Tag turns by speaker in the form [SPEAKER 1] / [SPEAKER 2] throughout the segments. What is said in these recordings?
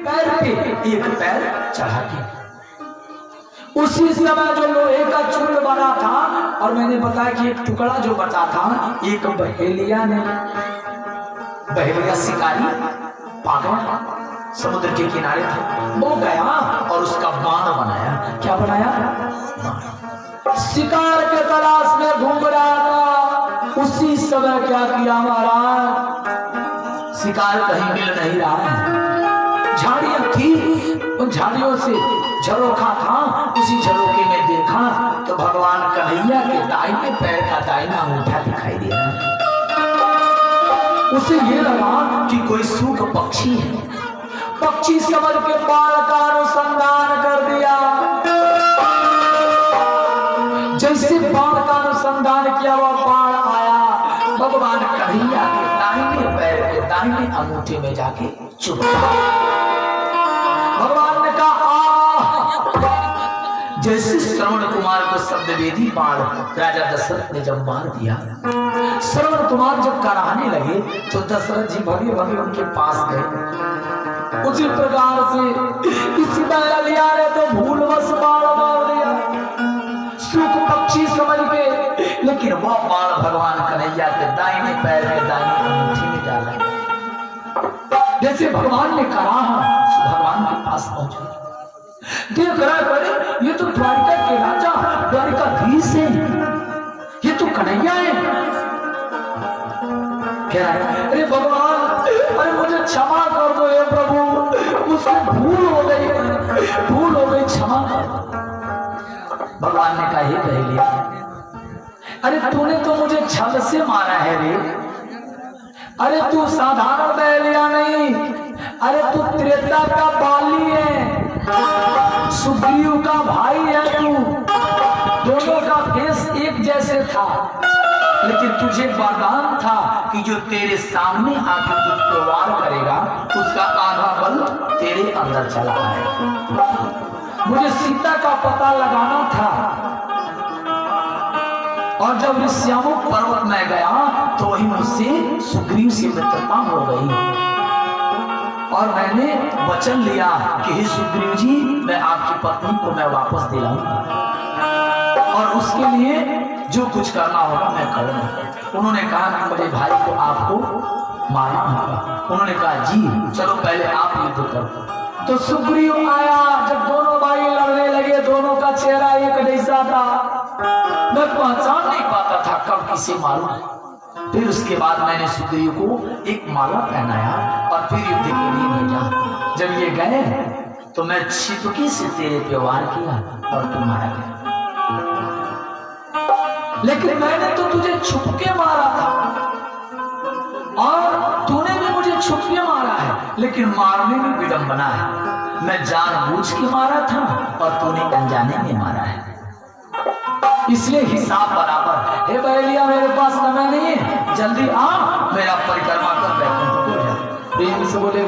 [SPEAKER 1] पैर पे एक पैर चढ़ा के। उसी समय जो लोहे का चूर्ण बना था, और मैंने बताया कि एक टुकड़ा जो बचा था, एक बहेलिया ने, बहेलिया शिकारी पागल समुद्र के किनारे था, वो गया और उसका बाण बनाया। क्या बनाया? शिकार के तलाश में घूम रहा था। उसी समय क्या किया महाराज, शिकार कहीं मिल नहीं रहा, झाड़ियां थी, उन झाड़ियों से झरोखा था, उसी झरोखे में देखा तो भगवान कन्हैया के दाहिने पैर का दाहिना अंगूठा दिखाई दे रहा। उसे ये लगा कि कोई सूख पक्षी है। पक्षी समझ के बाण का अनुसंधान कर दिया। जैसे बाण का अनुसंधान किया, वह बाण आया भगवान कन्हैया के दाहिने पैर के दाहिने अंगूठे में जाके चुभ गया। भगवान ने कहा जैसे श्रवण कुमार को शब्द वेदी बाण राजा दशरथ ने जब मार दिया, श्रवण कुमार जब कराने लगे तो दशरथ जी भगे भगे उनके पास गए। उसी प्रकार से इसी लिया ने तो भूलवश बाण मार दिया, सूख पक्षी समझ के, लेकिन वह बाण भगवान कन्हैया के दाहिने पैर के दाहिने अंगूठे में डाला। जैसे भगवान ने कहा, भगवान के पास पहुंचे, देख रहा है ये तो द्वारिका के राजा द्वारिकाधीश है, ये तो कन्हैया है। कह रहा है अरे भगवान, अरे मुझे क्षमा कर दो हे प्रभु, मुझसे भूल हो गई, क्षमा कर दो। भगवान ने कहा हे बहेलिया, अरे तूने तो मुझे छल से मारा है रे, अरे तू साधारण बहेलिया नहीं, अरे तू त्रेता का बाली है, सुग्रीव का भाई है तू। दोनों का फेस एक जैसे था, लेकिन तुझे वरदान था कि जो तेरे सामने आकर तुझको वार करेगा उसका आधा बल तेरे अंदर चला है। मुझे सीता का पता लगाना था, और जब ऋष्यामुख पर्वत में गया तो वही मुझसे सुग्रीव से मित्रता हो गई, और मैंने वचन लिया कि हे सुग्रीव जी, मैं आपकी पत्नी को मैं वापस दिलाऊंगा, और उसके लिए जो कुछ करना होगा मैं करूंगा। उन्होंने कहा कि मेरे भाई को आपको मारना होगा। उन्होंने कहा जी चलो पहले आप युद्ध करो। तो सुग्रीव आया, जब दोनों भाई लड़ने लगे, दोनों का चेहरा एक जैसा था, मैं पहचान नहीं पाता था कब किसे मारूं। फिर उसके बाद मैंने सुग्रीव को एक माला पहनाया और फिर युद्ध के लिए भेजा। जब ये गए तो मैं छिपकी से तेरे पे वार किया और तू मारा गया, लेकिन मैंने तो तुझे छुप के मारा था, और तूने भी मुझे छुप के मारा है, लेकिन मारने में विडंबना है। मैं जानबूझ के मारा था और तूने अनजाने में मारा है, इसलिए हिसाब बराबर। हे बहेलिया, मेरे पास समय नहीं है, जल्दी आ, मेरा परिक्रमा कर बैठो। प्रेम से बोले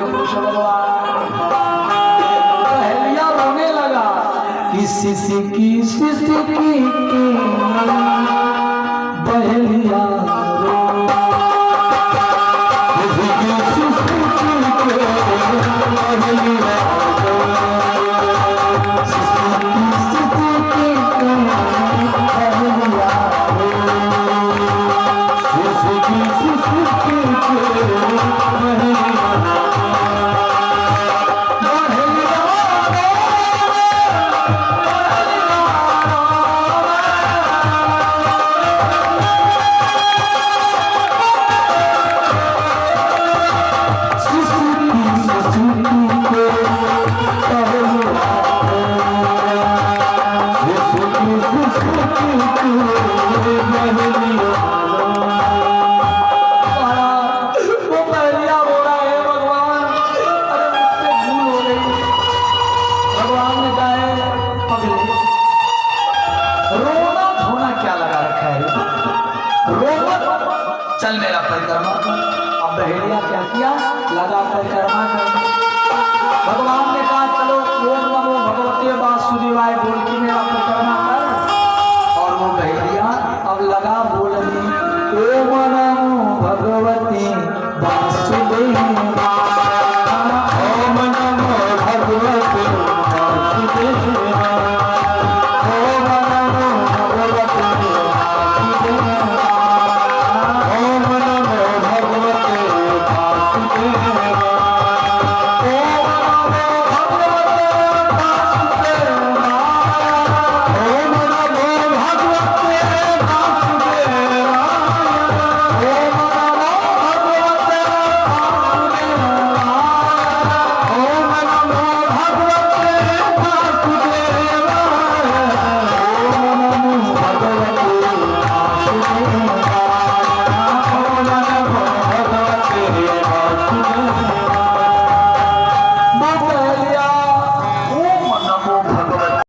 [SPEAKER 1] बहेलिया रोने लगा, किसी बहेलिया चल मेरा परिक्रमा कर। अब बहेलिया क्या किया, लगा परिक्रमा करना।